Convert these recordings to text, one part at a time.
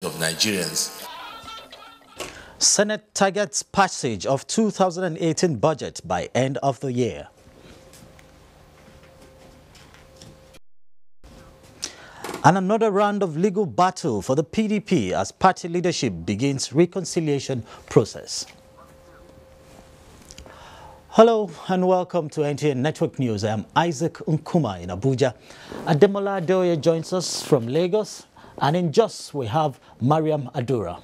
of Nigerians. Senate targets passage of 2018 budget by end of the year. And another round of legal battle for the PDP as party leadership begins reconciliation process. Hello and welcome to NTN Network News. I am Isaac Nkuma in Abuja. Ademola Adeoye joins us from Lagos, and in Jos we have Mariam Adura.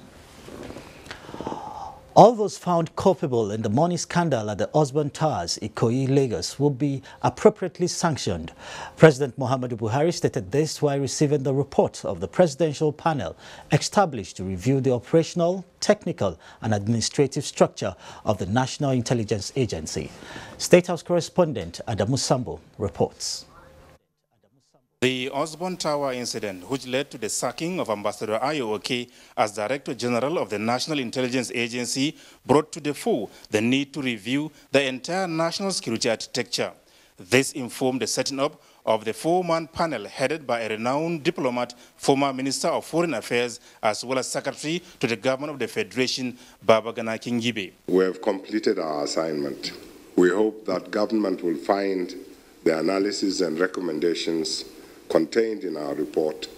All those found culpable in the money scandal at the Osborne Towers, Ikoyi, Lagos, will be appropriately sanctioned. President Muhammadu Buhari stated this while receiving the report of the presidential panel established to review the operational, technical and administrative structure of the National Intelligence Agency. State House correspondent Adamu Sambo reports. The Osborne Tower incident, which led to the sacking of Ambassador Ayo Oke as Director General of the National Intelligence Agency, brought to the fore the need to review the entire national security architecture. This informed the setting up of the four-man panel headed by a renowned diplomat, former Minister of Foreign Affairs, as well as Secretary to the Government of the Federation, Babagana Kingibe. We have completed our assignment. We hope that government will find the analysis and recommendations contained in our report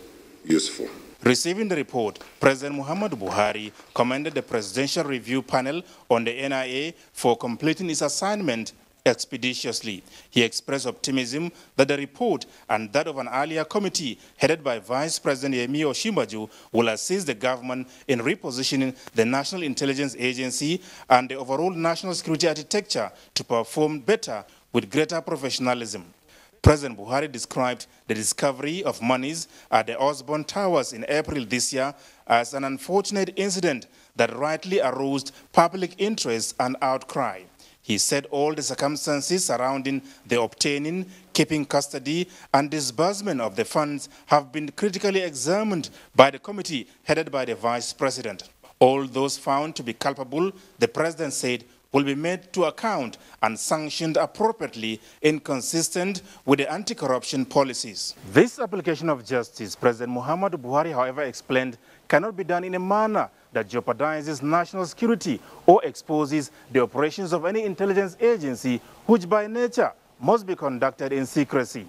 useful. Receiving the report, President Muhammadu Buhari commended the Presidential Review Panel on the NIA for completing its assignment expeditiously. He expressed optimism that the report and that of an earlier committee headed by Vice President Yemi Oshima will assist the government in repositioning the National Intelligence Agency and the overall national security architecture to perform better with greater professionalism. President Buhari described the discovery of monies at the Osborne Towers in April this year as an unfortunate incident that rightly aroused public interest and outcry. He said all the circumstances surrounding the obtaining, keeping custody, and disbursement of the funds have been critically examined by the committee headed by the Vice President. All those found to be culpable, the President said, will be made to account and sanctioned appropriately inconsistent with the anti-corruption policies. This application of justice, President Muhammadu Buhari, however, explained, cannot be done in a manner that jeopardizes national security or exposes the operations of any intelligence agency, which by nature must be conducted in secrecy.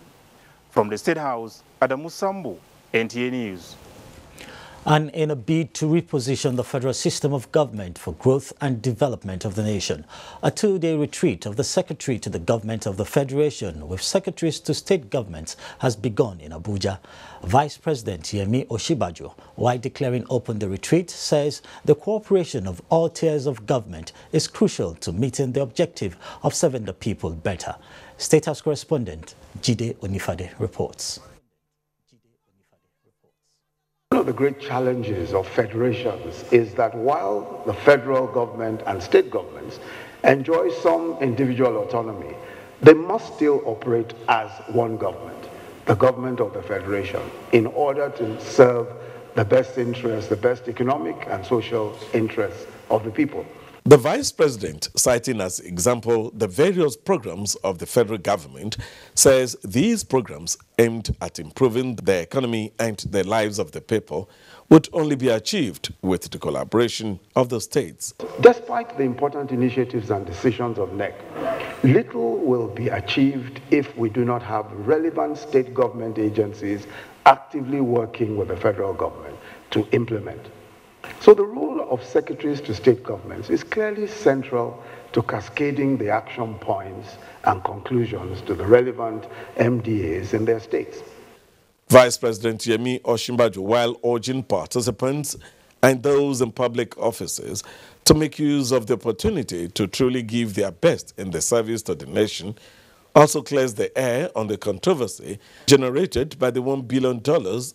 From the State House, Adamu Sambo, NTA News. And in a bid to reposition the federal system of government for growth and development of the nation, a two-day retreat of the Secretary to the Government of the Federation with secretaries to state governments has begun in Abuja. Vice President Yemi Osinbajo, while declaring open the retreat, says the cooperation of all tiers of government is crucial to meeting the objective of serving the people better. State House correspondent Jide Onifade reports. One of the great challenges of federations is that while the federal government and state governments enjoy some individual autonomy, they must still operate as one government, the government of the federation, in order to serve the best interests, the best economic and social interests of the people. The Vice President, citing as example the various programs of the federal government, says these programs aimed at improving the economy and the lives of the people would only be achieved with the collaboration of the states. Despite the important initiatives and decisions of NEC, little will be achieved if we do not have relevant state government agencies actively working with the federal government to implement. So the role of secretaries to state governments is clearly central to cascading the action points and conclusions to the relevant MDAs in their states. Vice President Yemi Osinbajo, while urging participants and those in public offices to make use of the opportunity to truly give their best in the service to the nation, also clears the air on the controversy generated by the $1 billion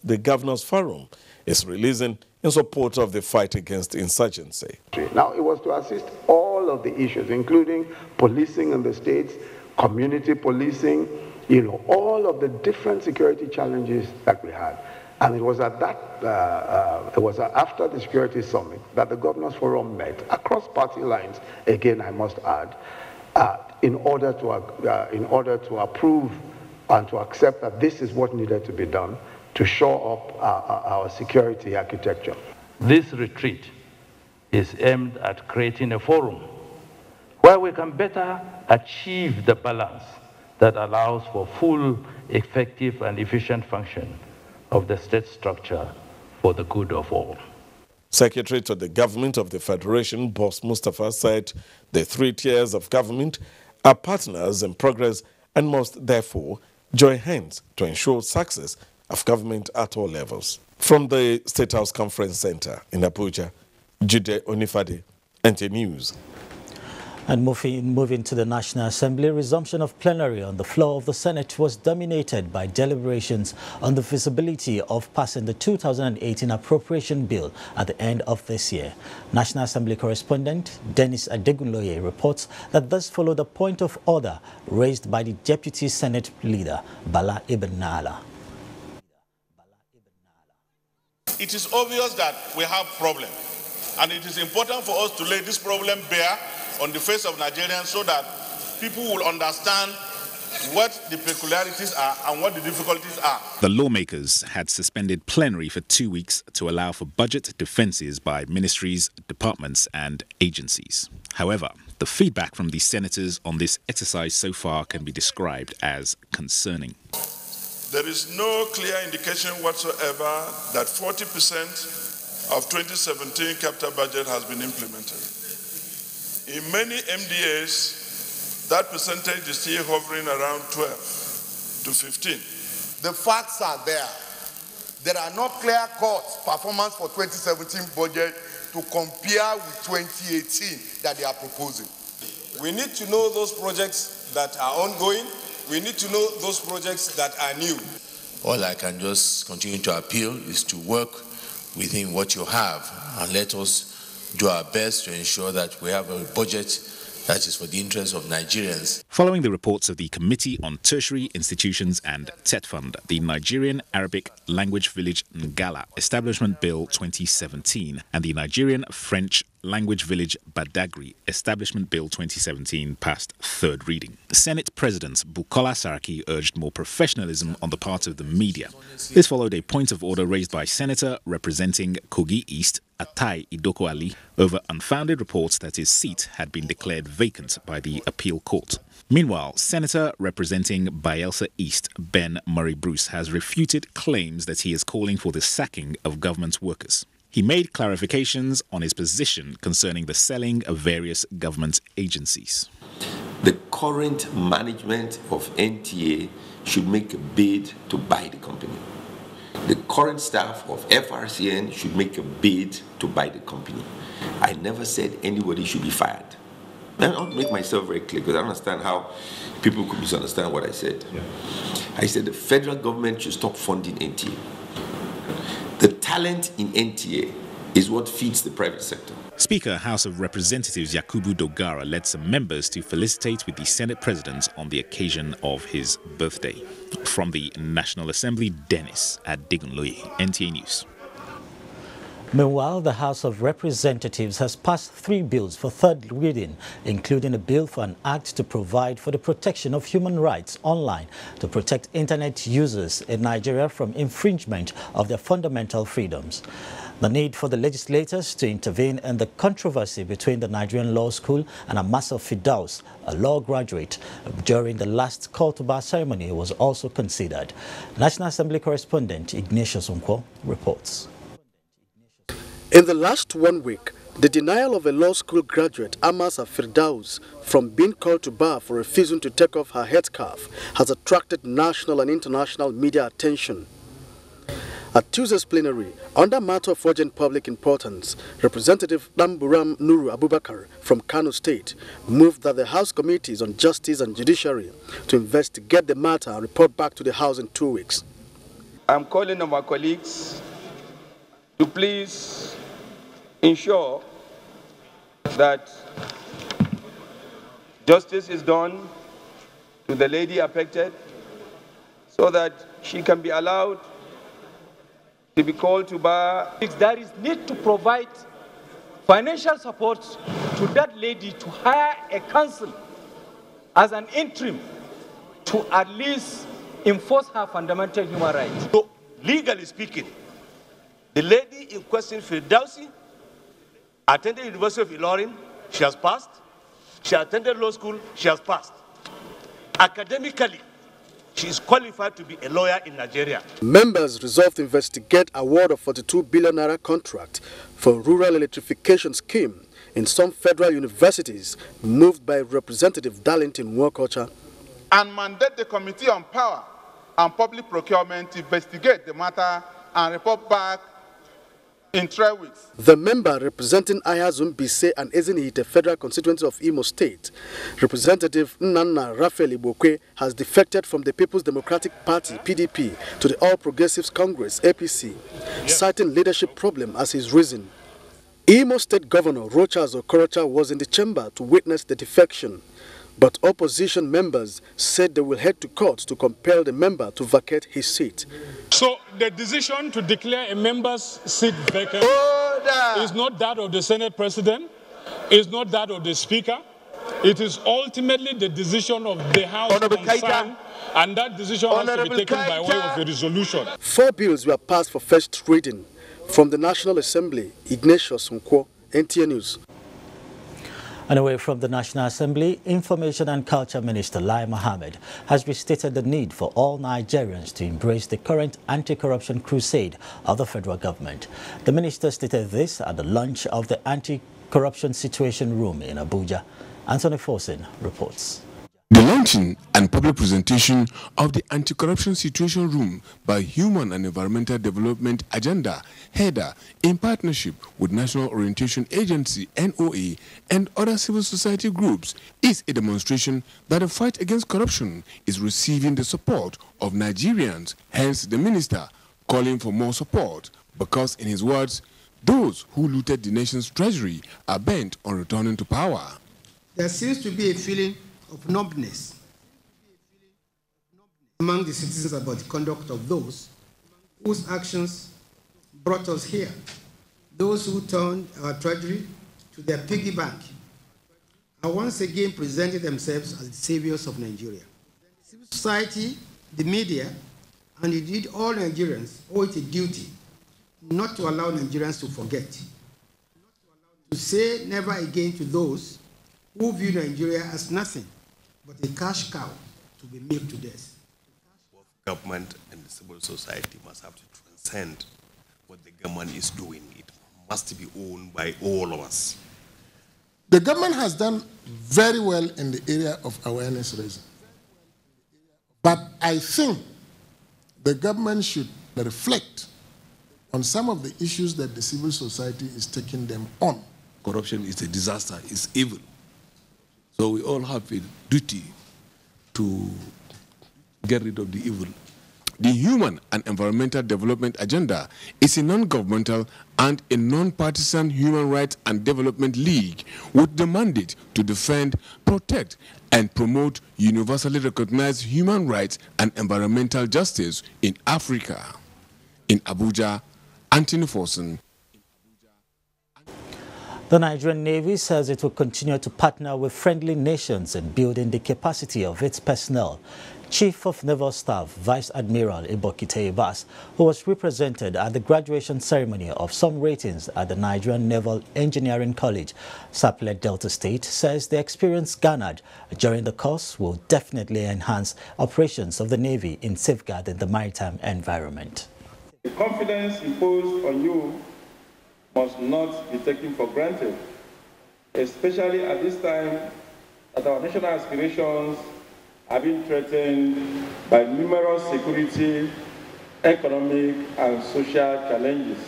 the Governors Forum is releasing in support of the fight against insurgency. Now, it was to assist all of the issues, including policing in the states, community policing, all of the different security challenges that we had. And it was at that, after the security summit that the Governors Forum met across party lines, again, I must add, in order to approve and to accept that this is what needed to be done to shore up our security architecture. This retreat is aimed at creating a forum where we can better achieve the balance that allows for full, effective, and efficient function of the state structure for the good of all. Secretary to the Government of the Federation, Boss Mustafa, said the 3 tiers of government are partners in progress and must therefore join hands to ensure success of government at all levels. From the State House Conference Center in Abuja, Jude Onifade, NT News. And moving to the National Assembly, resumption of plenary on the floor of the Senate was dominated by deliberations on the feasibility of passing the 2018 appropriation bill at the end of this year. National Assembly correspondent Dennis Adegunloye reports that this followed a point of order raised by the Deputy Senate Leader, Bala Ibn Nala. It is obvious that we have a problem, and it is important for us to lay this problem bare on the face of Nigerians so that people will understand what the peculiarities are and what the difficulties are. The lawmakers had suspended plenary for 2 weeks to allow for budget defenses by ministries, departments and agencies. However, the feedback from the senators on this exercise so far can be described as concerning. There is no clear indication whatsoever that 40% of 2017 capital budget has been implemented. In many MDAs, that percentage is still hovering around 12 to 15. The facts are there. There are no clear-cut performance for 2017 budget to compare with 2018 that they are proposing. We need to know those projects that are ongoing. We need to know those projects that are new. All I can just continue to appeal is to work within what you have and let us do our best to ensure that we have a budget that is for the interest of Nigerians. Following the reports of the Committee on Tertiary Institutions and TET Fund, the Nigerian Arabic Language Village Ngala Establishment Bill 2017 and the Nigerian French Language Village Badagry Establishment Bill 2017 passed third reading. Senate President Bukola Saraki urged more professionalism on the part of the media. This followed a point of order raised by Senator representing Kogi East, Atai Idoko Ali, over unfounded reports that his seat had been declared vacant by the appeal court. Meanwhile, Senator representing Bayelsa East, Ben Murray Bruce, has refuted claims that he is calling for the sacking of government workers. He made clarifications on his position concerning the selling of various government agencies. The current management of NTA should make a bid to buy the company. The current staff of FRCN should make a bid to buy the company. I never said anybody should be fired. I'll make myself very clear because I don't understand how people could misunderstand what I said. Yeah. I said the federal government should stop funding NTA. The talent in NTA is what feeds the private sector. Speaker House of Representatives Yakubu Dogara led some members to felicitate with the Senate President on the occasion of his birthday. From the National Assembly, Dennis Adegunloye, NTA News. Meanwhile, the House of Representatives has passed 3 bills for third reading, including a bill for an act to provide for the protection of human rights online to protect internet users in Nigeria from infringement of their fundamental freedoms. The need for the legislators to intervene in the controversy between the Nigerian Law School and Amasa Firdaus, a law graduate, during the last call to bar ceremony was also considered. National Assembly correspondent Ignatius Onkwo reports. In the last 1 week, the denial of a law school graduate, Amasa Firdaus, from being called to bar for refusing to take off her headscarf has attracted national and international media attention. At Tuesday's plenary, on the matter of urgent public importance, Representative Damburam Nuru Abubakar from Kano State moved that the House Committees on Justice and Judiciary to investigate the matter and report back to the House in 2 weeks. I'm calling on my colleagues to please ensure that justice is done to the lady affected so that she can be allowed to be called to bar. There is need to provide financial support to that lady to hire a counsel as an interim to at least enforce her fundamental human rights. So, legally speaking, The lady in question, Firdausi, attended University of Ilorin, she has passed. She attended law school, she has passed. Academically, she is qualified to be a lawyer in Nigeria. Members resolved to investigate award of 42 billion naira contract for rural electrification scheme in some federal universities moved by Representative Darlington Nwokocha. And mandate the Committee on Power and Public Procurement to investigate the matter and report back in 3 weeks. The member representing Ayazun Bise and Ezinihite Federal Constituency of Imo State, Representative Nnanna Raphael Ibokwe, has defected from the People's Democratic Party, PDP, to the All Progressives Congress, APC, citing leadership problem as his reason. Imo State Governor Rochas Okorocha was in the chamber to witness the defection, but opposition members said they will head to court to compel the member to vacate his seat. So the decision to declare a member's seat vacant is not that of the Senate President, is not that of the Speaker. It is ultimately the decision of the House concerned, and that decision has to be taken by way of a resolution. 4 bills were passed for first reading. From the National Assembly, Ignatius Nkwo, NTA News. And away from the National Assembly, Information and Culture Minister Lai Mohammed has restated the need for all Nigerians to embrace the current anti-corruption crusade of the federal government. The minister stated this at the launch of the Anti-Corruption Situation Room in Abuja. Anthony Forsen reports. The launching and public presentation of the Anti-Corruption Situation Room by Human and Environmental Development Agenda, HEDA, in partnership with National Orientation Agency, NOA, and other civil society groups, is a demonstration that the fight against corruption is receiving the support of Nigerians, hence the minister calling for more support, because, in his words, those who looted the nation's treasury are bent on returning to power. There seems to be a feeling of numbness among the citizens about the conduct of those whose actions brought us here, those who turned our treasury to their piggy bank, are once again presented themselves as the saviors of Nigeria. Civil society, the media, and indeed all Nigerians owe it a duty not to allow Nigerians to forget, to say never again to those who view Nigeria as nothing but a cash cow to be milked to death. Government and the civil society must have to transcend what the government is doing. It must be owned by all of us. The government has done very well in the area of awareness raising. But I think the government should reflect on some of the issues that the civil society is taking them on. Corruption is a disaster, it's evil. So we all have a duty to get rid of the evil. The Human and Environmental Development Agenda is a non-governmental and a non-partisan human rights and development league with the mandate to defend, protect, and promote universally recognized human rights and environmental justice in Africa. In Abuja, Anthony Forsen. The Nigerian Navy says it will continue to partner with friendly nations in building the capacity of its personnel. Chief of Naval Staff Vice Admiral Ibokite Ibas, who was represented at the graduation ceremony of some ratings at the Nigerian Naval Engineering College, Sapele Delta State, says the experience garnered during the course will definitely enhance operations of the Navy in safeguarding the maritime environment. The confidence imposed on you must not be taken for granted, especially at this time that our national aspirations are being threatened by numerous security, economic, and social challenges.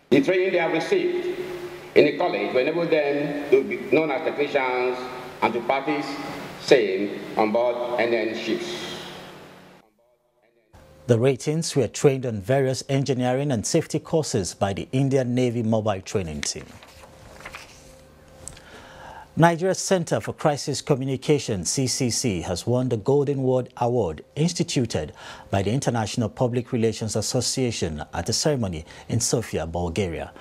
The training they have received in the college will enable them to be known as technicians and to practice same on board NN ships. The ratings were trained on various engineering and safety courses by the Indian Navy Mobile Training Team. Nigeria's Center for Crisis Communication, CCC, has won the Golden Word Award instituted by the International Public Relations Association at a ceremony in Sofia, Bulgaria.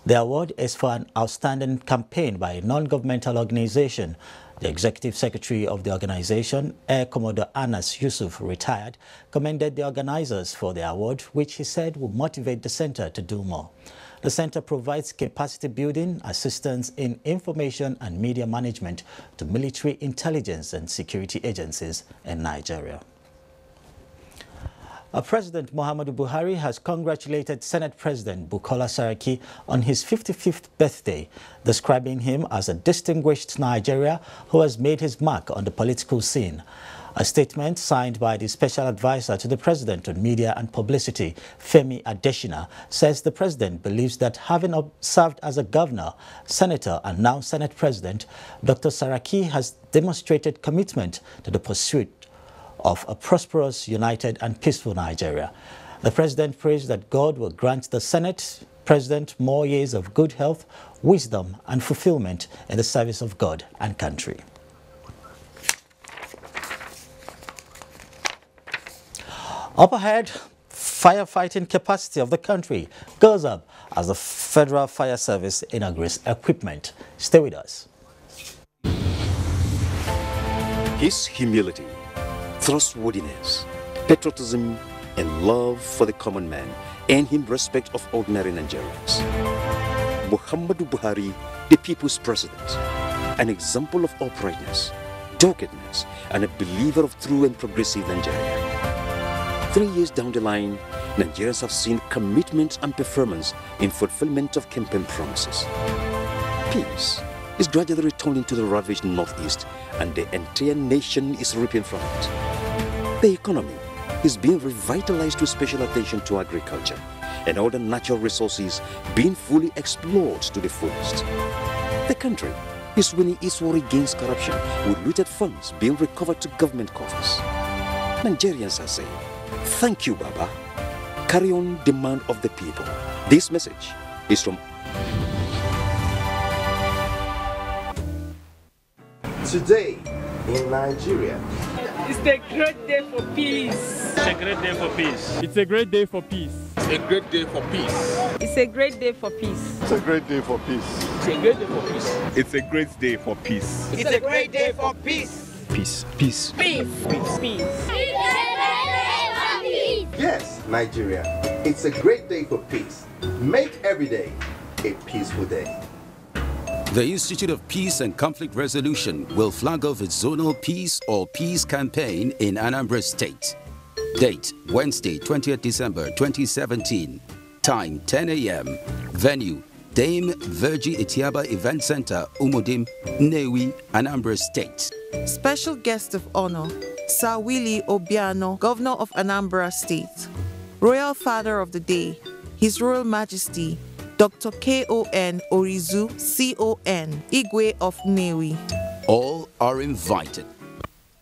The award is for an outstanding campaign by a non-governmental organization The executive secretary of the organization, Air Commodore Anas Yusuf, retired, commended the organizers for the award, which he said will motivate the center to do more. The center provides capacity building, assistance in information and media management to military intelligence and security agencies in Nigeria. President Muhammadu Buhari has congratulated Senate President Bukola Saraki on his 55th birthday, describing him as a distinguished Nigerian who has made his mark on the political scene. A statement signed by the Special Advisor to the President on Media and Publicity, Femi Adesina, says the President believes that having served as a governor, senator and now Senate President, Dr. Saraki has demonstrated commitment to the pursuit of a prosperous, united and peaceful Nigeria. The President prays that God will grant the Senate President more years of good health, wisdom and fulfillment in the service of God and country. Up ahead, firefighting capacity of the country goes up as the Federal Fire Service inaugurates equipment. Stay with us. His humility, trustworthiness, patriotism, and love for the common man earn him respect of ordinary Nigerians. Muhammadu Buhari, the people's president, an example of uprightness, doggedness, and a believer of true and progressive Nigeria. 3 years down the line, Nigerians have seen commitment and performance in fulfillment of campaign promises. Peace is gradually returning to the ravaged Northeast, and the entire nation is reaping from it. The economy is being revitalized with special attention to agriculture and all the natural resources being fully explored to the fullest. The country is winning its war against corruption with looted funds being recovered to government coffers. Nigerians are saying, "Thank you, Baba. Carry on demand of the people." This message is from today in Nigeria. It's a great day for peace. It's a great day for peace. It's a great day for peace. It's a great day for peace. It's a great day for peace. It's a great day for peace. It's a great day for peace. It's a great day for peace. It's a great day for peace. Peace. Peace. Peace. Peace. Peace. Yes, Nigeria, it's a great day for peace. Make every day a peaceful day. The Institute of Peace and Conflict Resolution will flag off its zonal peace or peace campaign in Anambra State. Date, Wednesday, 20th December 2017. Time, 10 a.m. Venue, Dame Virgie Etiaba Event Center, Umudim, Nnewi, Anambra State. Special guest of honor, Sir Willie Obiano, Governor of Anambra State. Royal Father of the Day, His Royal Majesty, Dr. K.O.N. Orizu, C.O.N., Igwe of Nnewi. All are invited.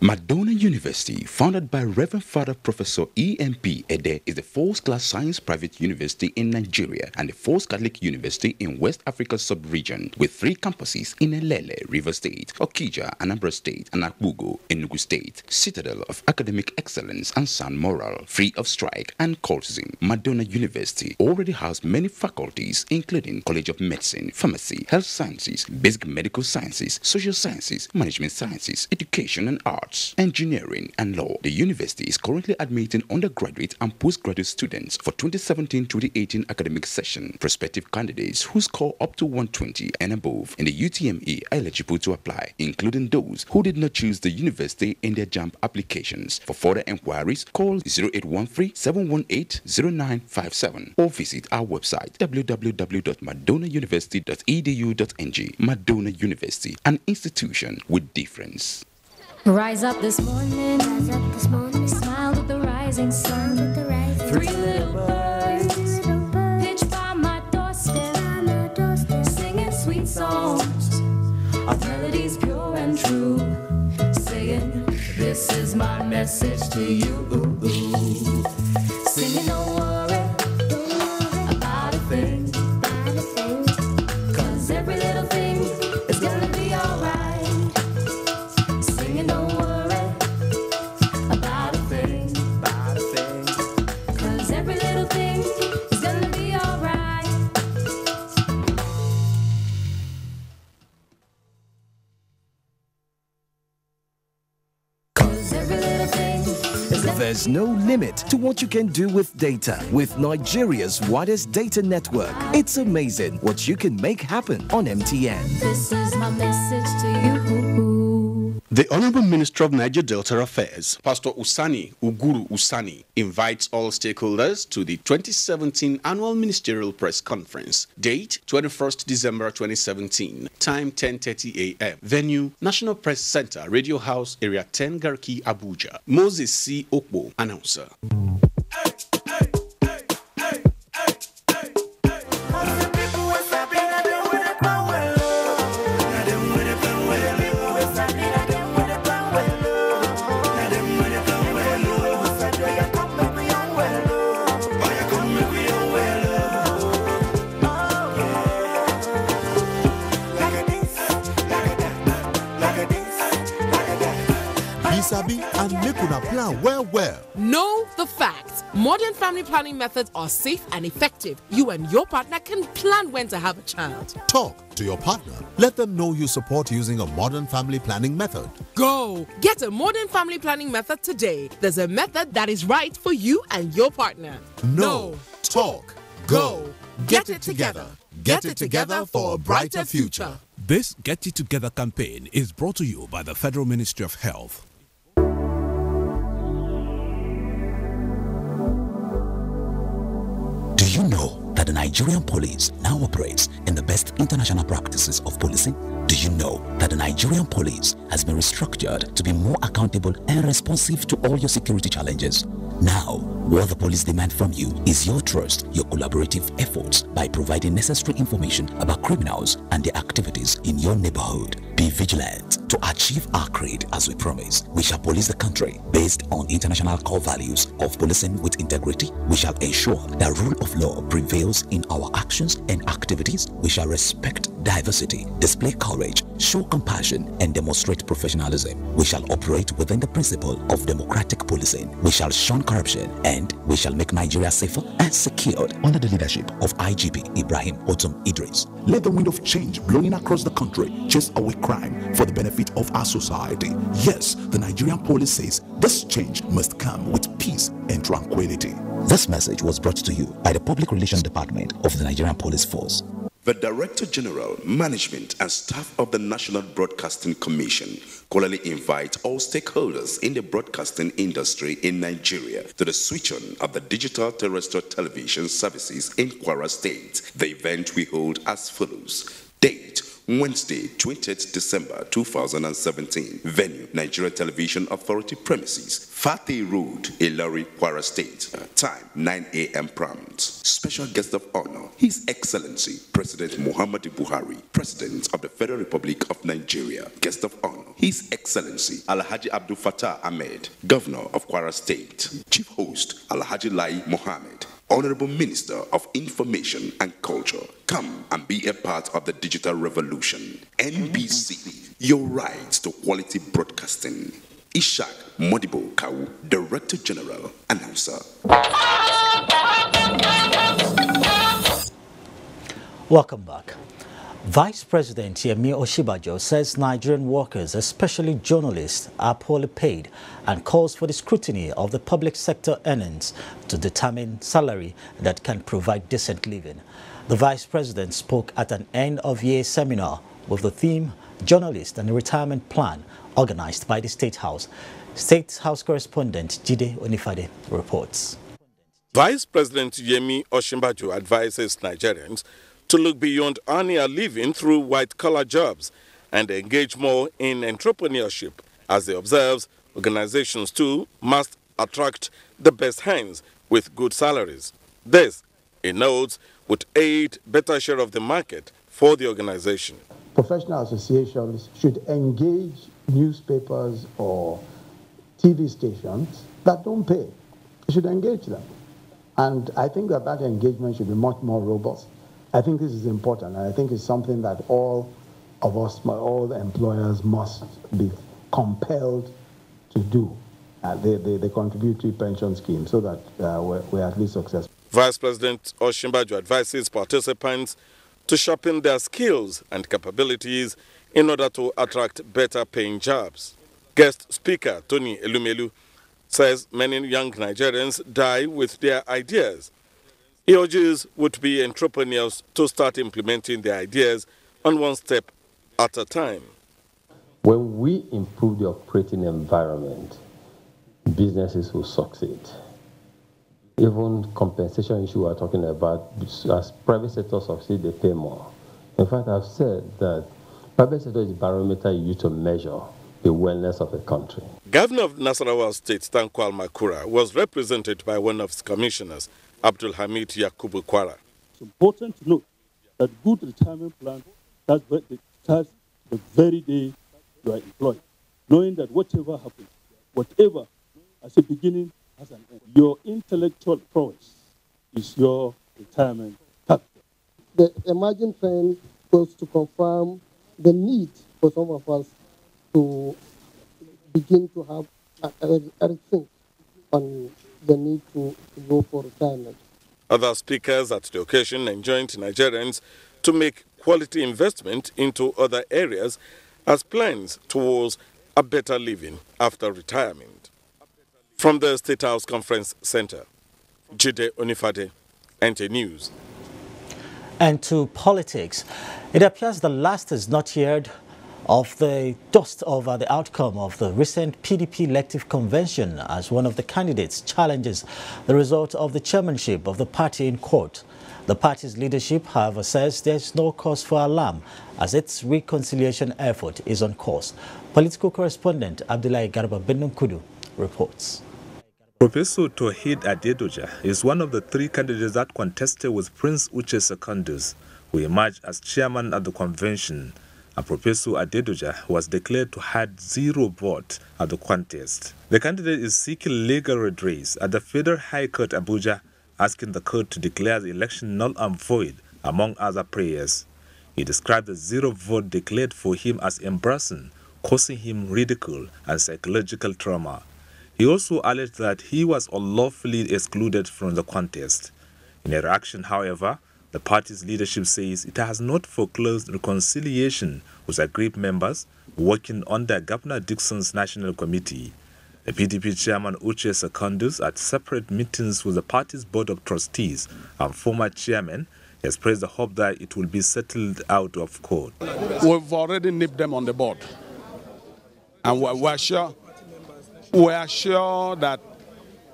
Madonna University, founded by Reverend Father Professor E.M.P. Ede, is the first-class science private university in Nigeria and the first Catholic university in West Africa sub-region, with 3 campuses in Elele, River State, Okija, Anambra State, and Akbugo, Enugu State, citadel of academic excellence and sound moral, free of strike and cultism. Madonna University already has many faculties, including College of Medicine, Pharmacy, Health Sciences, Basic Medical Sciences, Social Sciences, Management Sciences, Education and Arts, Engineering and Law. The university is currently admitting undergraduate and postgraduate students for 2017-2018 academic session. Prospective candidates who score up to 120 and above in the UTME are eligible to apply, including those who did not choose the university in their JAMB applications. For further inquiries, call 0813-718-0957 or visit our website www.madonnauniversity.edu.ng. Madonna University, an institution with difference. Rise up this morning, smile with the rising sun. 3 little birds pitch by my doorstep, singing sweet songs of melodies pure and true, saying, this is my message to you. Singing, don't worry about a thing, 'cause every little thing is gonna be alright. Don't worry about a thing, 'cause every little thing is gonna be alright. There's no limit to what you can do with data. With Nigeria's widest data network, it's amazing what you can make happen on MTN. This is my message to you. The Honorable Minister of Niger Delta Affairs, Pastor Usani Uguru Usani, invites all stakeholders to the 2017 Annual Ministerial Press Conference. Date 21st December 2017. Time 10:30 a.m. Venue National Press Center, Radio House, Area 10, Garki, Abuja. Moses C. Okbo, announcer. And make una plan well. Know the facts. Modern family planning methods are safe and effective. You and your partner can plan when to have a child. Talk to your partner. Let them know you support using a modern family planning method. Go! Get a modern family planning method today. There's a method that is right for you and your partner. No. Talk. Go. Get it together. Get it together for a brighter future. This Get It Together campaign is brought to you by the Federal Ministry of Health. Do you know that the Nigerian police now operates in the best international practices of policing? Do you know that the Nigerian police has been restructured to be more accountable and responsive to all your security challenges? Now, what the police demand from you is your trust, your collaborative efforts by providing necessary information about criminals and their activities in your neighborhood. Be vigilant. To achieve our creed as we promise, we shall police the country based on international core values of policing with integrity. We shall ensure that rule of law prevails in our actions and activities. We shall respect diversity, display courage, show compassion, and demonstrate professionalism. We shall operate within the principle of democratic policing. We shall shun corruption, and we shall make Nigeria safer and secured under the leadership of IGP Ibrahim Otum Idris. Let the wind of change blowing across the country chase away crime for the benefit of our society. Yes, the Nigerian police says this change must come with peace and tranquility. This message was brought to you by the Public Relations Department of the Nigerian Police Force. The Director General, Management and Staff of the National Broadcasting Commission cordially invite all stakeholders in the broadcasting industry in Nigeria to the switch on of the digital terrestrial television services in Kwara State. The event we hold as follows. Date, Wednesday, 20th December 2017. Venue, Nigeria Television Authority premises, Fatih Road, Ilori, Kwara State. Time, 9 a.m. prompt. Special guest of honor, His Excellency, President Muhammadu Buhari, President of the Federal Republic of Nigeria. Guest of honor, His Excellency, Alhaji Abdul Fattah Ahmed, Governor of Kwara State. Chief host, Alhaji Lai Mohammed, Honorable Minister of Information and Culture. Come and be a part of the digital revolution. NBC, your rights to quality broadcasting. Ishak Modibo Kau, Director General, Announcer. Welcome back. Vice President Yemi Osinbajo says Nigerian workers, especially journalists, are poorly paid and calls for the scrutiny of the public sector earnings to determine salary that can provide decent living. The Vice President spoke at an end-of-year seminar with the theme Journalist and a Retirement Plan, organized by the State House. State House correspondent Jide Onifade reports. Vice President Yemi Osinbajo advises Nigerians to look beyond earning a living through white-collar jobs and engage more in entrepreneurship. As he observes, organizations too must attract the best hands with good salaries. This, he notes, would aid better share of the market for the organization. Professional associations should engage newspapers or TV stations that don't pay. They should engage them. And I think that that engagement should be much more robust. I think this is important, and I think it's something that all of us, all the employers must be compelled to do. The contributory pension scheme, so that we're at least successful. Vice President Osinbajo advises participants to sharpen their skills and capabilities in order to attract better paying jobs. Guest speaker Tony Elumelu says many young Nigerians die with their ideas. He urges would-be entrepreneurs to start implementing their ideas on one step at a time. When we improve the operating environment, businesses will succeed. Even compensation issue we're talking about, as private sector succeed, they pay more. In fact, I've said that private sector is the barometer used to measure the wellness of a country. Governor of Nasarawa State, Tankwal Makura, was represented by one of his commissioners, Abdul Hamid Yakubu Kwara. It's important to note that good retirement plan starts the very day you are employed, knowing that whatever happens, whatever as a beginning has an end. Your intellectual prowess is your retirement capital. The emerging trend was to confirm the need for some of us to begin to have a rethink on the need to go for retirement. Other speakers at the occasion enjoined Nigerians to make quality investment into other areas as plans towards a better living after retirement. From the State House Conference Center, Jide Onifade, NT News. And to politics, it appears the last is not heard of the dust over the outcome of the recent PDP elective convention as one of the candidates challenges the result of the chairmanship of the party in court. The party's leadership, however, says there is no cause for alarm as its reconciliation effort is on course. Political correspondent Abdullahi Garba Benunkudu reports. Professor Tohid Adedoja is one of the three candidates that contested with Prince Uche Secondus, who emerged as chairman at the convention. And Professor Adedoja was declared to have 0 votes at the contest. The candidate is seeking legal redress at the Federal High Court Abuja, asking the court to declare the election null and void, among other prayers. He described the 0 vote declared for him as embarrassing, causing him ridicule and psychological trauma. He also alleged that he was unlawfully excluded from the contest. In a reaction, however, the party's leadership says it has not foreclosed reconciliation with aggrieved members working under Governor Dixon's National Committee. The PDP chairman Uche Secondus, at separate meetings with the party's board of trustees and former chairman, expressed the hope that it will be settled out of court. We've already nipped them on the board, and we're sure that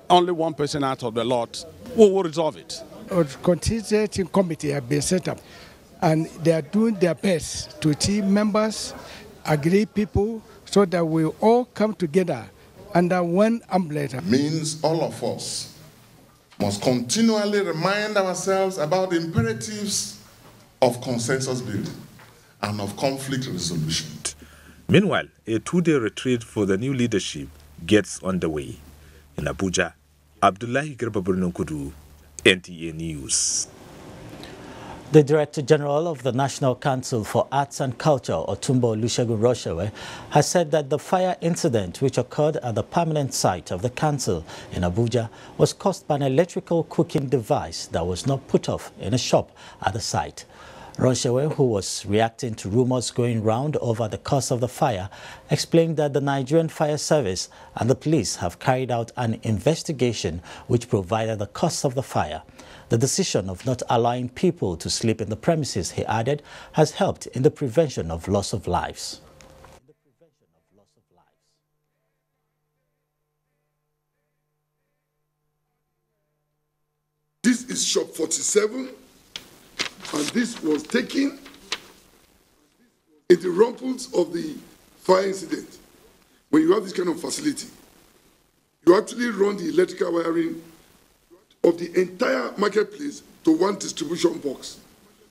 only one person out of the lot will resolve it. A constituting committee have been set up, and they are doing their best to see members, agree people, so that we all come together under one umbrella. Means all of us must continually remind ourselves about the imperatives of consensus building and of conflict resolution. Meanwhile, a 2-day retreat for the new leadership gets underway. In Abuja, Abdullahi Garba, NTA News. The Director General of the National Council for Arts and Culture, Otumba Olusegun Roshewe, has said that the fire incident which occurred at the permanent site of the council in Abuja was caused by an electrical cooking device that was not put off in a shop at the site. Roshewe, who was reacting to rumors going round over the cause of the fire, explained that the Nigerian Fire Service and the police have carried out an investigation which provided the cause of the fire. The decision of not allowing people to sleep in the premises, he added, has helped in the prevention of loss of lives. This is shop 47. And this was taken in the rumples of the fire incident. When you have this kind of facility, you actually run the electrical wiring of the entire marketplace to one distribution box.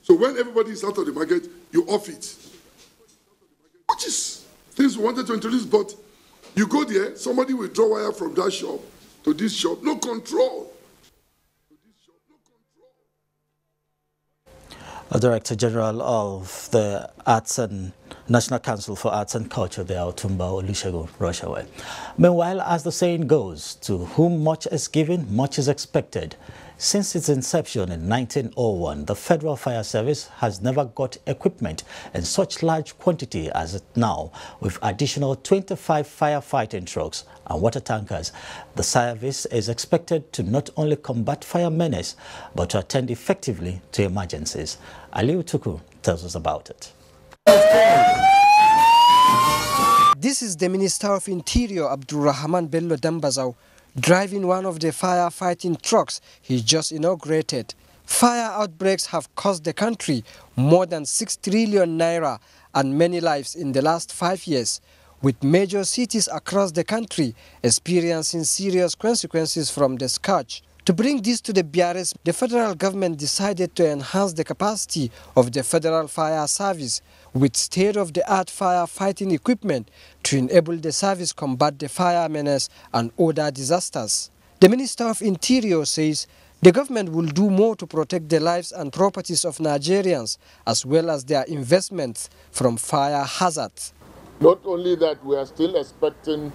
So when everybody is out of the market, you off it. Which is things we wanted to introduce, but you go there, somebody will draw wire from that shop to this shop, no control. The Director General of the Arts and National Council for Arts and Culture, the Otumba Olusegun Roshewe. Meanwhile, as the saying goes, to whom much is given, much is expected. Since its inception in 1901, the Federal Fire Service has never got equipment in such large quantity as it now, with additional 25 firefighting trucks and water tankers. The service is expected to not only combat fire menace, but to attend effectively to emergencies. Aliu Tuku tells us about it. This is the Minister of Interior, Abdulrahman Bello Dambazau, driving one of the firefighting trucks he just inaugurated. Fire outbreaks have cost the country more than 6 trillion naira and many lives in the last 5 years, with major cities across the country experiencing serious consequences from the scourge. To bring this to the BRS, the federal government decided to enhance the capacity of the Federal Fire Service with state-of-the-art firefighting equipment to enable the service combat the fire menace and other disasters. The Minister of Interior says the government will do more to protect the lives and properties of Nigerians, as well as their investments from fire hazards. Not only that, we are still expecting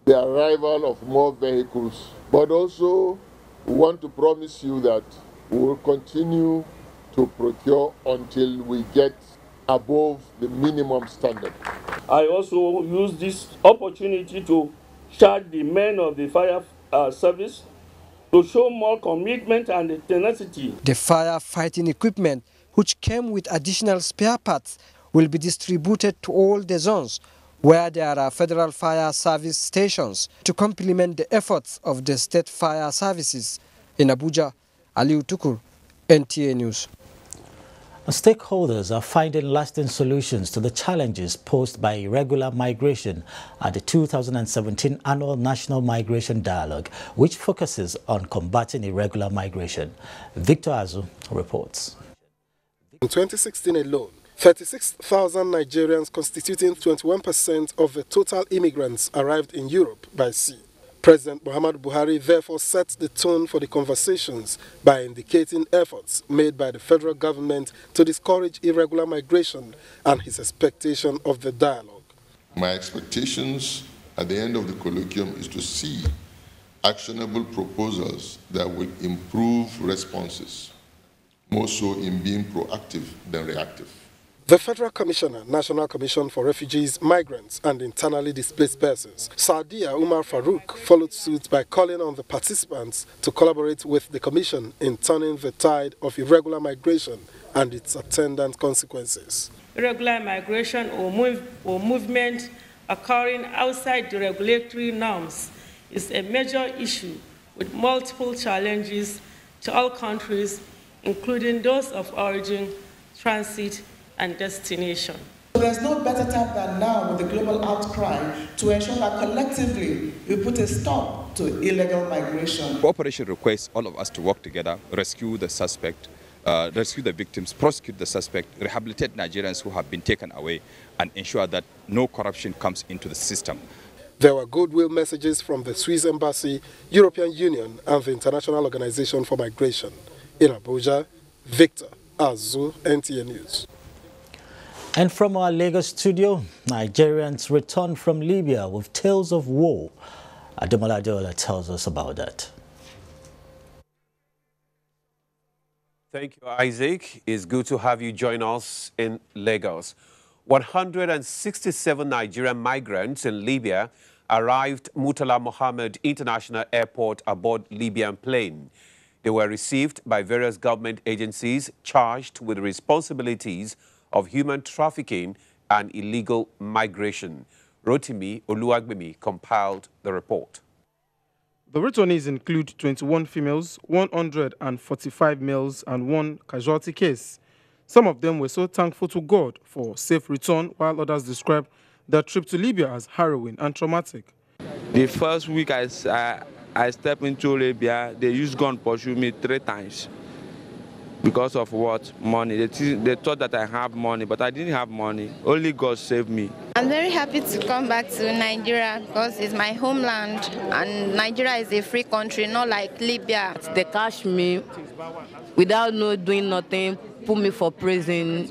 the arrival of more vehicles, but also we want to promise you that we will continue to procure until we get above the minimum standard. I also use this opportunity to charge the men of the fire service to show more commitment and tenacity. The firefighting equipment, which came with additional spare parts, will be distributed to all the zones where there are Federal Fire Service stations to complement the efforts of the state fire services. In Abuja, Aliu Tukur, NTA News. Stakeholders are finding lasting solutions to the challenges posed by irregular migration at the 2017 Annual National Migration Dialogue, which focuses on combating irregular migration. Victor Azu reports. In 2016 alone, 36,000 Nigerians, constituting 21% of the total immigrants, arrived in Europe by sea. President Buhari therefore set the tone for the conversations by indicating efforts made by the federal government to discourage irregular migration and his expectation of the dialogue. My expectations at the end of the colloquium is to see actionable proposals that will improve responses, more so in being proactive than reactive. The Federal Commissioner, National Commission for Refugees, Migrants and Internally Displaced Persons, Saadia Umar Farouk, followed suit by calling on the participants to collaborate with the Commission in turning the tide of irregular migration and its attendant consequences. Irregular migration or movement occurring outside the regulatory norms is a major issue with multiple challenges to all countries, including those of origin, transit, and destination. There's no better time than now with the global outcry to ensure that collectively we put a stop to illegal migration. Cooperation requires all of us to work together, rescue the suspect, rescue the victims, prosecute the suspect, rehabilitate Nigerians who have been taken away, and ensure that no corruption comes into the system. There were goodwill messages from the Swiss Embassy, European Union, and the International Organization for Migration. In Abuja, Victor Azu, NTA News. And from our Lagos studio, Nigerians return from Libya with tales of woe. Ademola Adeola tells us about that. Thank you, Isaac. It's good to have you join us in Lagos. 167 Nigerian migrants in Libya arrived Murtala Mohammed International Airport aboard Libyan plane. They were received by various government agencies charged with the responsibilities of human trafficking and illegal migration. Rotimi Oluwagbemi compiled the report. The returnees include 21 females, 145 males, and 1 casualty case. Some of them were so thankful to God for safe return, while others described their trip to Libya as harrowing and traumatic. The first week I stepped into Libya, they used gun to pursue me 3 times. Because of what? Money. They thought that I have money, but I didn't have money. Only God saved me. I'm very happy to come back to Nigeria because it's my homeland and Nigeria is a free country, not like Libya. They catch me without doing nothing, put me for prison.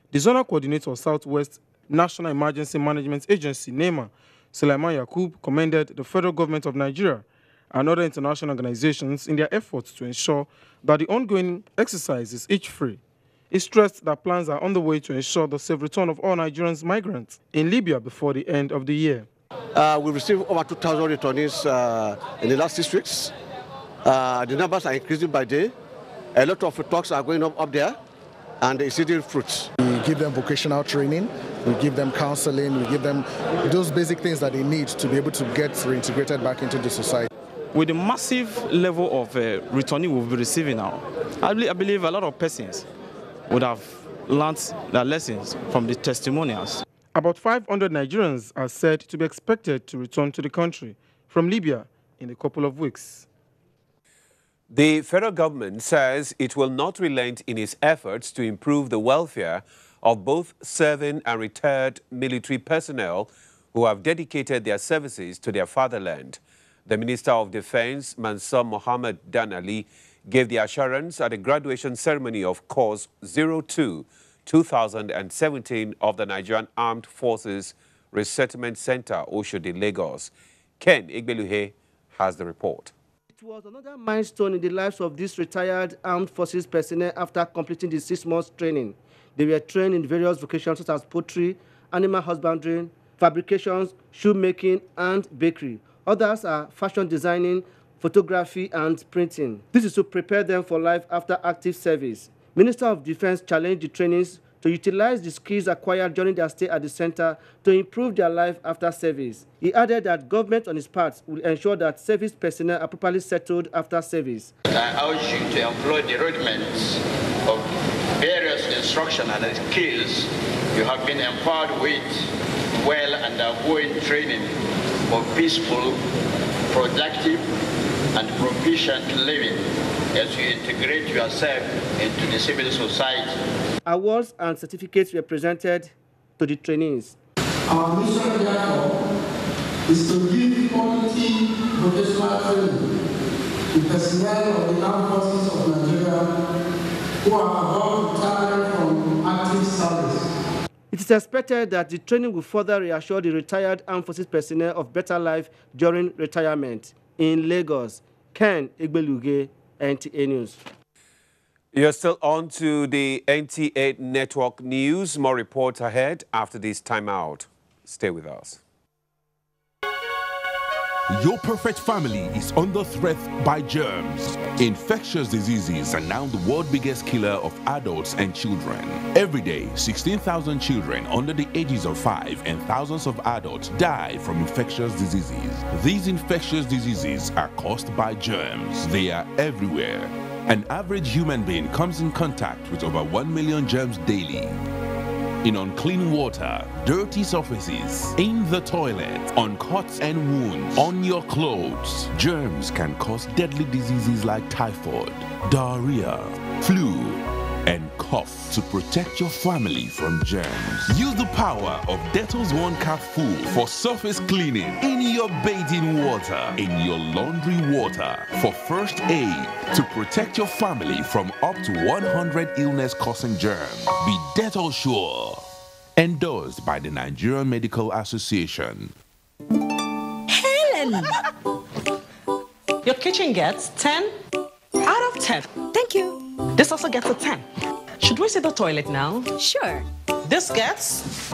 The Zonal Coordinator, Southwest National Emergency Management Agency, NEMA, Sulaiman Yakub, commended the federal government of Nigeria and other international organizations in their efforts to ensure that the ongoing exercise is itch-free. He stressed that plans are on the way to ensure the safe return of all Nigerian migrants in Libya before the end of the year. We received over 2,000 returnees in the last 6 weeks. The numbers are increasing by day. A lot of talks are going up there, and it's yielding fruits. We give them vocational training, we give them counseling, we give them those basic things that they need to be able to get reintegrated back into the society. With the massive level of returning we'll be receiving now, I believe a lot of persons would have learned their lessons from the testimonials. About 500 Nigerians are said to be expected to return to the country from Libya in a couple of weeks. The federal government says it will not relent in its efforts to improve the welfare of both serving and retired military personnel who have dedicated their services to their fatherland. The Minister of Defense, Mansour Mohammed Danali, gave the assurance at the graduation ceremony of Course 02, 2017 of the Nigerian Armed Forces Resettlement Center, Oshodi, Lagos. Ken Igbeluhe has the report. It was another milestone in the lives of these retired armed forces personnel after completing the 6 months training. They were trained in various vocations such as poultry, animal husbandry, fabrications, shoemaking, and bakery. Others are fashion designing, photography, and printing. This is to prepare them for life after active service. Minister of Defense challenged the trainees to utilize the skills acquired during their stay at the center to improve their life after service. He added that government on its part will ensure that service personnel are properly settled after service. I urge you to employ the rudiments of various instruction and skills you have been empowered with while undergoing training for peaceful, productive, and proficient living as you integrate yourself into the civil society. Awards and certificates were presented to the trainees. Our mission, therefore, is to give quality vocational training to personnel of the armed forces of Nigeria who are about to retire from active service. It is expected that the training will further reassure the retired armed forces personnel of better life during retirement. In Lagos, Ken Igbeluge, NTA News. You're still on to the NTA Network News. More reports ahead after this timeout. Stay with us. Your perfect family is under threat by germs. Infectious diseases are now the world's biggest killer of adults and children. Every day, 16,000 children under the ages of 5 and thousands of adults die from infectious diseases. These infectious diseases are caused by germs. They are everywhere. An average human being comes in contact with over 1 million germs daily. In unclean water, dirty surfaces, in the toilet, on cuts and wounds, on your clothes. Germs can cause deadly diseases like typhoid, diarrhea, flu, and cough. To protect your family from germs, use the power of Dettol's One Cap Full for surface cleaning in your bathing water, in your laundry water, for first aid, to protect your family from up to 100 illness-causing germs. Be Dettol Sure. Endorsed by the Nigerian Medical Association. Helen! Your kitchen gets 10 out of 10. Thank you. This also gets a 10. Should we see the toilet now? Sure. This gets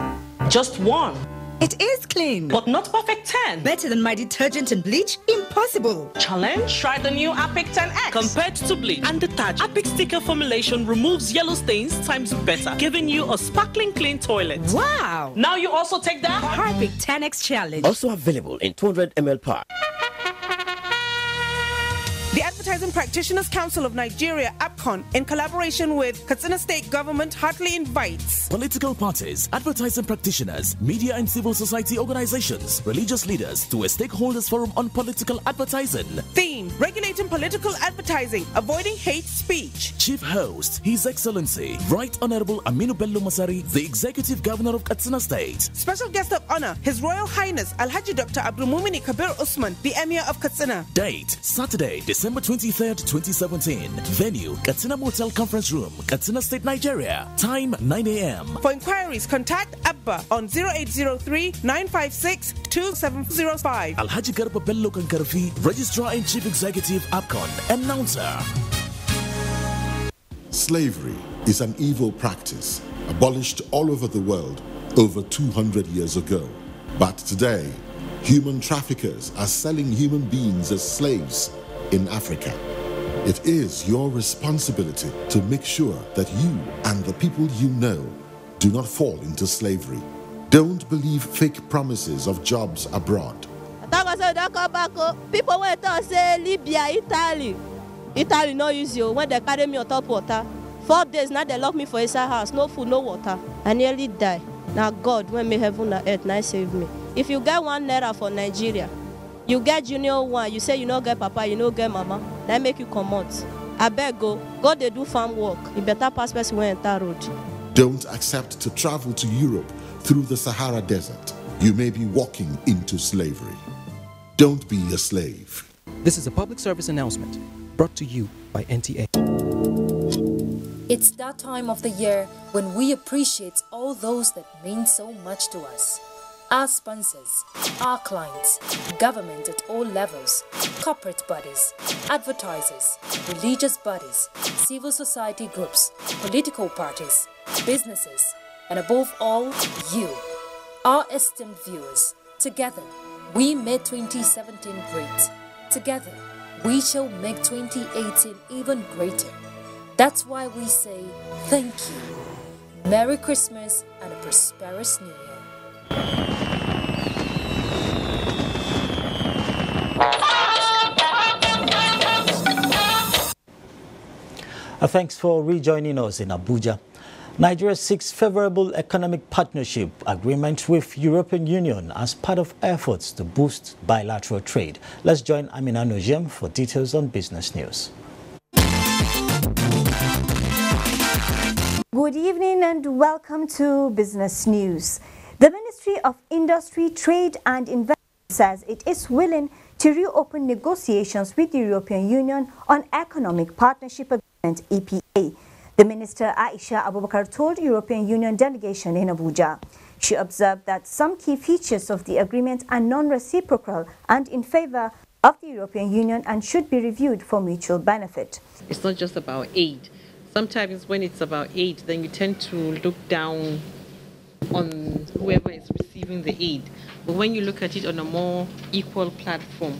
just 1. It is clean. But not perfect 10. Better than my detergent and bleach? Impossible. Challenge? Try the new Apic 10X. Compared to bleach and detergent, Apic sticker formulation removes yellow stains times better, giving you a sparkling clean toilet. Wow. Now you also take that Apic 10X challenge. Also available in 200 ml pack. The Advertising Practitioners Council of Nigeria, APCON, in collaboration with Katsina State Government, heartily invites political parties, advertising practitioners, media and civil society organizations, religious leaders to a stakeholders forum on political advertising. Theme: regulating political advertising, avoiding hate speech. Chief host, His Excellency, Right Honorable Aminu Bello Masari, the Executive Governor of Katsina State. Special guest of honor, His Royal Highness Alhaji Dr. Abdulmumini Kabir Usman, the Emir of Katsina. Date: Saturday, December 23rd, 2017. Venue, Katsina Motel Conference Room, Katsina State, Nigeria. Time, 9 a.m. For inquiries, contact Abba on 0803-956-2705. Alhaji Garba Bello Kankarfi, Registrar and Chief Executive, APCON. Announcer. Slavery is an evil practice abolished all over the world over 200 years ago. But today, human traffickers are selling human beings as slaves in Africa. It is your responsibility to make sure that you and the people you know do not fall into slavery. Don't believe fake promises of jobs abroad. People went to say Libya, Italy. Italy no use you when they carry me on top water. 4 days now they lock me for inside house, no food, no water. I nearly die. Now God, when me heaven and earth, now save me. If you get 1 naira for Nigeria, you get junior one, you say you no get papa, you no get mama, that make you come out. I beg go they do farm work. You better pass person when enter road. Don't accept to travel to Europe through the Sahara Desert. You may be walking into slavery. Don't be a slave. This is a public service announcement brought to you by NTA. It's that time of the year when we appreciate all those that mean so much to us. Our sponsors, our clients, government at all levels, corporate bodies, advertisers, religious bodies, civil society groups, political parties, businesses, and above all, you, our esteemed viewers. Together, we made 2017 great. Together, we shall make 2018 even greater. That's why we say thank you. Merry Christmas and a prosperous New Year. Thanks for rejoining us in Abuja. Nigeria seeks favorable economic partnership agreement with European Union as part of efforts to boost bilateral trade. Let's join Amina Nojem for details on business news. Good evening and welcome to Business News. The Ministry of Industry, Trade and Investment says it is willing to reopen negotiations with the European Union on Economic Partnership Agreement EPA. The Minister Aisha Abubakar told European Union delegation in Abuja. She observed that some key features of the agreement are non-reciprocal and in favor of the European Union and should be reviewed for mutual benefit. It's not just about aid. Sometimes when it's about aid, then you tend to look down on whoever is receiving the aid. But when you look at it on a more equal platform,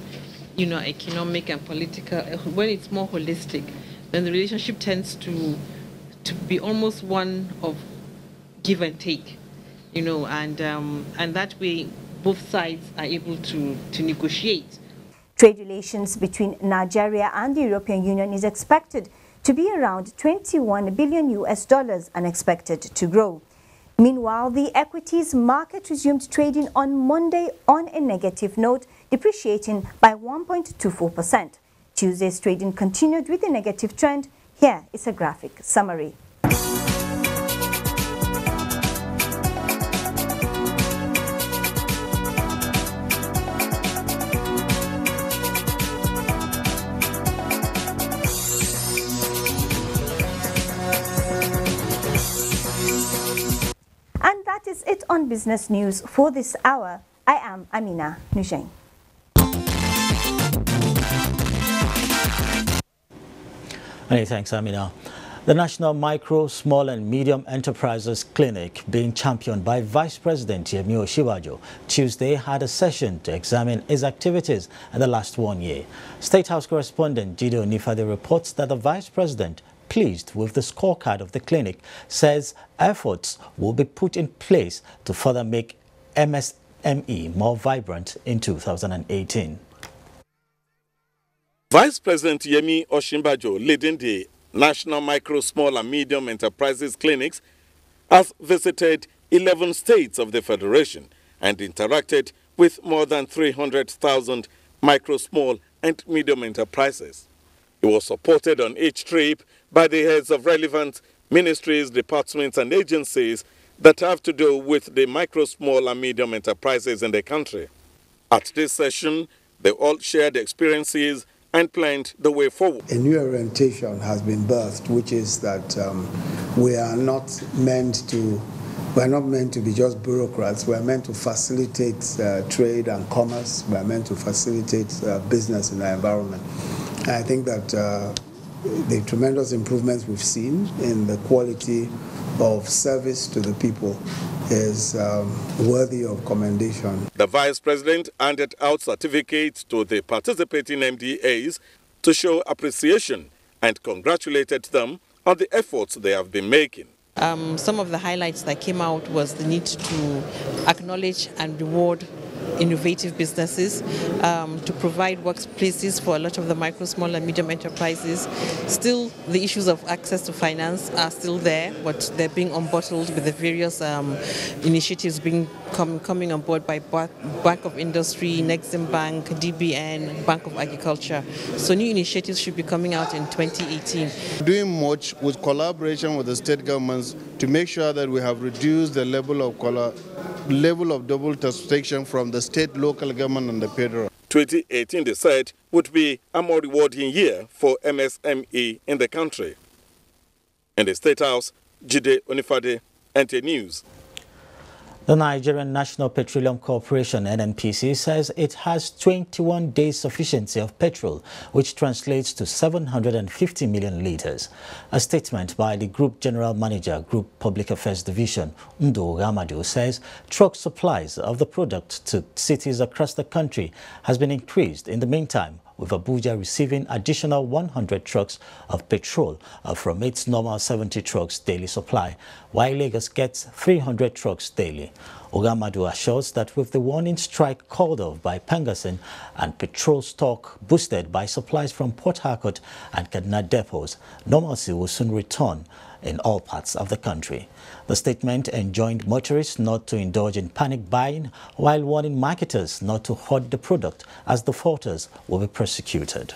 you know, economic and political, when it's more holistic, then the relationship tends to be almost one of give and take, you know, and that way both sides are able to negotiate. Trade relations between Nigeria and the European Union is expected to be around $21 billion and expected to grow. Meanwhile, the equities market resumed trading on Monday on a negative note, depreciating by 1.24%. Tuesday's trading continued with a negative trend. Here is a graphic summary. And that is it on Business News for this hour. I am Amina Nujeng. Many thanks, Amina. The National Micro, Small and Medium Enterprises Clinic, being championed by Vice President Yemi Osinbajo, Tuesday had a session to examine its activities in the last 1 year. State House correspondent Jide Onifade reports that the Vice President, pleased with the scorecard of the clinic, says efforts will be put in place to further make MSME more vibrant in 2018. Vice President Yemi Osinbajo, leading the National Micro, Small and Medium Enterprises Clinics, has visited 11 states of the Federation and interacted with more than 300,000 micro, small and medium enterprises. He was supported on each trip by the heads of relevant ministries, departments and agencies that have to do with the micro, small and medium enterprises in the country. At this session, they all shared experiences and planned the way forward. A new orientation has been birthed, which is that we are not meant to be just bureaucrats. We are meant to facilitate trade and commerce. We are meant to facilitate business in our environment. And I think that the tremendous improvements we've seen in the quality of service to the people is worthy of commendation. The Vice President handed out certificates to the participating MDAs to show appreciation and congratulated them on the efforts they have been making. Some of the highlights that came out was the need to acknowledge and reward innovative businesses, to provide workplaces for a lot of the micro, small and medium enterprises. Still, the issues of access to finance are still there, but they're being unbottled with the various initiatives coming on board by Bank of Industry, Nexim Bank, DBN, Bank of Agriculture. So new initiatives should be coming out in 2018. Doing much with collaboration with the state governments to make sure that we have reduced the level of double taxation from the state, local government and the federal. 2018, they said, would be a more rewarding year for MSME in the country. In the State House, Jide Onifade, NT News. The Nigerian National Petroleum Corporation, NNPC, says it has 21 days sufficiency of petrol, which translates to 750 million litres. A statement by the Group General Manager, Group Public Affairs Division, Ndo Ramadu, says truck supplies of the product to cities across the country has been increased in the meantime, with Abuja receiving additional 100 trucks of petrol from its normal 70 trucks daily supply, while Lagos gets 300 trucks daily. Ogamadu assures that with the warning strike called off by Pangasin and petrol stock boosted by supplies from Port Harcourt and Kaduna depots, normalcy will soon return in all parts of the country. The statement enjoined motorists not to indulge in panic buying while warning marketers not to hoard the product, as defaulters will be prosecuted.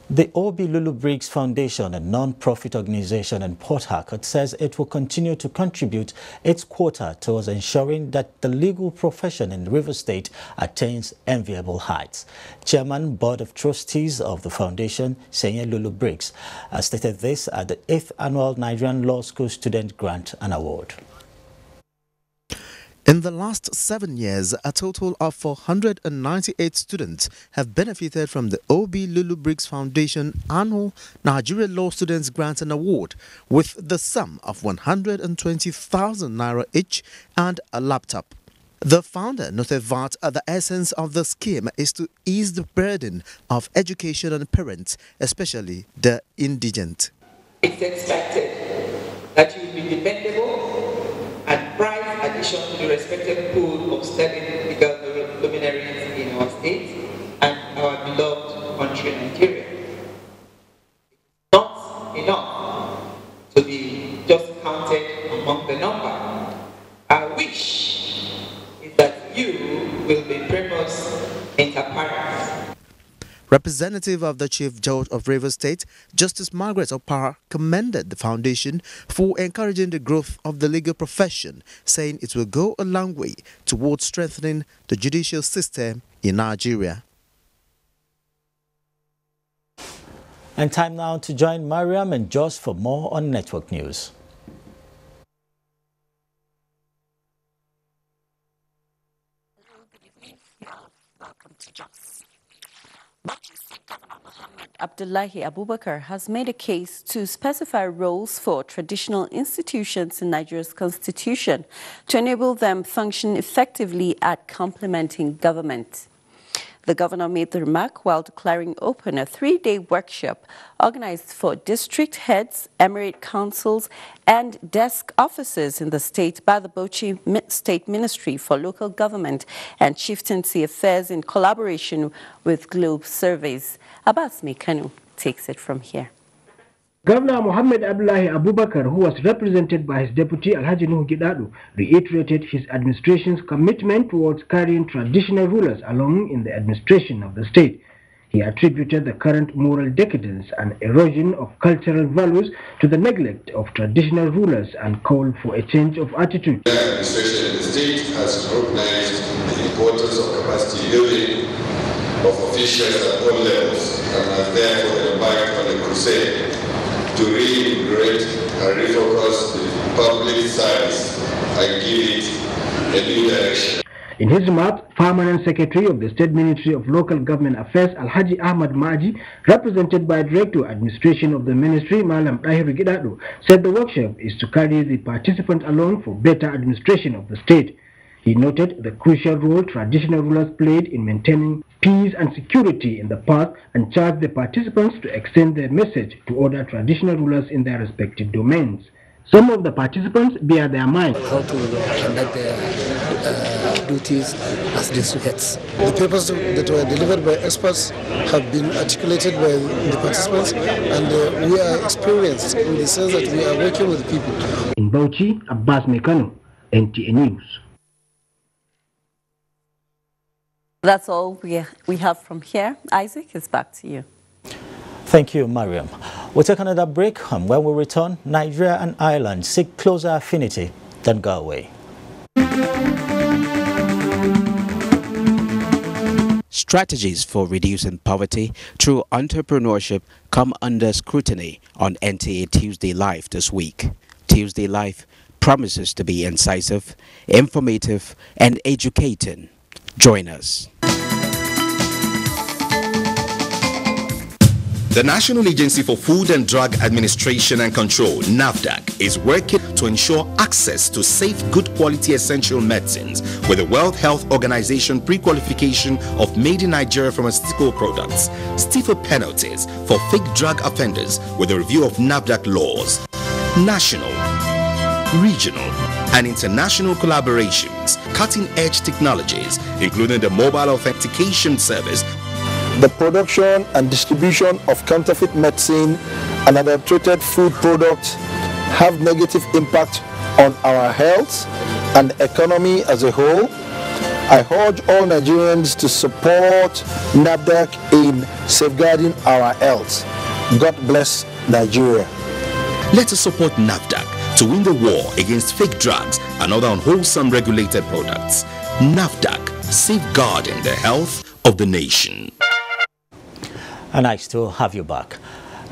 The Obie Lulu Briggs Foundation, a non-profit organization in Port Harcourt, says it will continue to contribute its quota towards ensuring that the legal profession in Rivers State attains enviable heights. Chairman, Board of Trustees of the foundation, Senye Lulu Briggs, stated this at the 8th Annual Nigerian Law School Student Grant and Award. In the last 7 years, a total of 498 students have benefited from the Obie Lulu Briggs Foundation annual Nigeria Law Students Grant and Award, with the sum of 120,000 naira each and a laptop. The founder noted that the essence of the scheme is to ease the burden of education on parents, especially the indigent. It's expected that you will be dependable and price addition to the respected pool of studying legal luminaries in our state and our beloved country, Nigeria. It's not enough to be just counted among the number. Our wish is that you will be primus inter pares. Representative of the Chief Judge of Rivers State, Justice Margaret Opara, commended the foundation for encouraging the growth of the legal profession, saying it will go a long way towards strengthening the judicial system in Nigeria. And time now to join Mariam and Joss for more on Network News. Welcome to Joss. Governor Muhammad Abdullahi Abubakar has made a case to specify roles for traditional institutions in Nigeria's constitution to enable them function effectively at complementing government. The governor made the remark while declaring open a 3-day workshop organized for district heads, emirate councils, and desk officers in the state by the Bauchi State Ministry for Local Government and Chieftaincy Affairs in collaboration with Globe Surveys. Abbas Mekanu takes it from here. Governor Muhammad Abdullahi Abubakar, who was represented by his deputy Alhaji Nuhu Gidadu, reiterated his administration's commitment towards carrying traditional rulers along in the administration of the state. He attributed the current moral decadence and erosion of cultural values to the neglect of traditional rulers and called for a change of attitude. The administration in the state has recognized the importance of capacity building of officials at all levels and has therefore embarked on a crusade to reinvigorate and refocus the public service and give it a new direction. In his remarks, Permanent Secretary of the State Ministry of Local Government Affairs, Alhaji Ahmad Maji, represented by Director Administration of the Ministry, Malam Tahir Gidadu, said the workshop is to carry the participants along for better administration of the state. He noted the crucial role traditional rulers played in maintaining peace and security in the past and charged the participants to extend their message to other traditional rulers in their respective domains. Some of the participants bear their mind how to conduct their duties as district heads. The papers that were delivered by experts have been articulated by the participants, and we are experienced in the sense that we are working with people. In Bauchi, Abbas Mekano, NTA News. That's all we have from here. Isaac, it's back to you. Thank you, Mariam. We'll take another break, and when we return, Nigeria and Ireland seek closer affinity than Galway. Strategies for reducing poverty through entrepreneurship come under scrutiny on NTA Tuesday Live this week. Tuesday Live promises to be incisive, informative, and educating. Join us. The National Agency for Food and Drug Administration and Control, NAFDAC, is working to ensure access to safe, good quality essential medicines with the World Health Organization pre-qualification of made in Nigeria pharmaceutical products, stiffer penalties for fake drug offenders with a review of NAFDAC laws, national, regional, and international collaborations, cutting-edge technologies, including the mobile authentication service, the production and distribution of counterfeit medicine and adulterated food products have negative impact on our health and economy as a whole. I urge all Nigerians to support NAFDAC in safeguarding our health. God bless Nigeria. Let us support NAFDAC to win the war against fake drugs and other unwholesome regulated products. NAFDAC, safeguarding the health of the nation. And nice to have you back.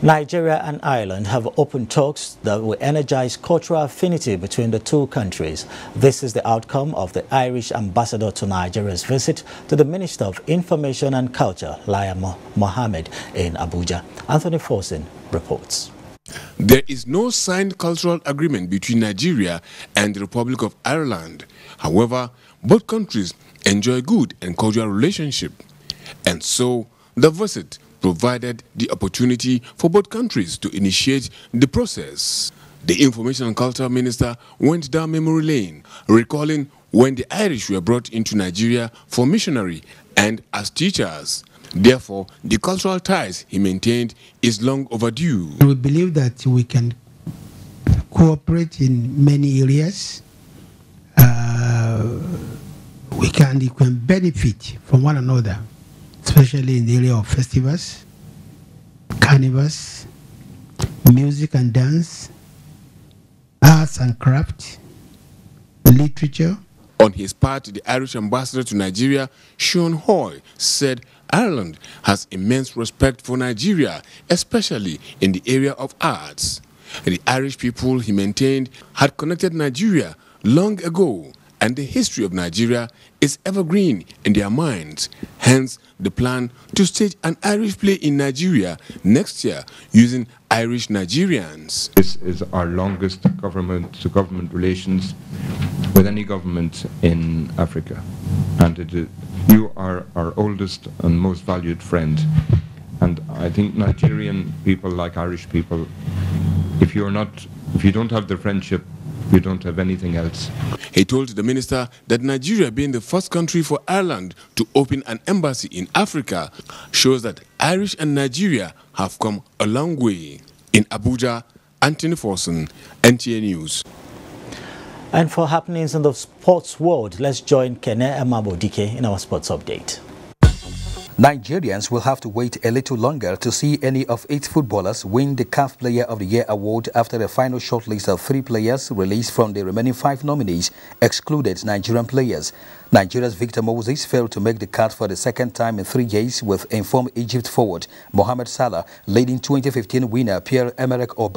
Nigeria and Ireland have opened talks that will energize cultural affinity between the two countries. This is the outcome of the Irish ambassador to Nigeria's visit to the Minister of Information and Culture, Laya Mohammed, in Abuja. Anthony Forsen reports. There is no signed cultural agreement between Nigeria and the Republic of Ireland. However, both countries enjoy good and cordial relationship. And so, the visit provided the opportunity for both countries to initiate the process. The Information and Culture Minister went down memory lane, recalling when the Irish were brought into Nigeria for missionary and as teachers. Therefore, the cultural ties he maintained is long overdue. We believe that we can cooperate in many areas. We can benefit from one another, especially in the area of festivals, carnivals, music and dance, arts and craft, literature. On his part, the Irish ambassador to Nigeria, Sean Hoy, said Ireland has immense respect for Nigeria, especially in the area of arts. The Irish people, he maintained, had connected Nigeria long ago, and the history of Nigeria is evergreen in their minds. Hence, the plan to stage an Irish play in Nigeria next year using Irish Nigerians. This is our longest government-to-government relations with any government in Africa. And you are our oldest and most valued friend. And I think Nigerian people, like Irish people, if you don't have the friendship, you don't have anything else. He told the minister that Nigeria, being the first country for Ireland to open an embassy in Africa, shows that Irish and Nigeria have come a long way. In Abuja, Anthony Forsen, NTA News. And for happenings in the sports world, let's join Kene Amabo Dike in our sports update. Nigerians will have to wait a little longer to see any of 8 footballers win the CAF Player of the Year award after the final shortlist of 3 players released from the remaining 5 nominees excluded Nigerian players. Nigeria's Victor Moses failed to make the cut for the second time in 3 years, with informed Egypt forward Mohamed Salah leading 2015 winner Pierre-Emerick Obie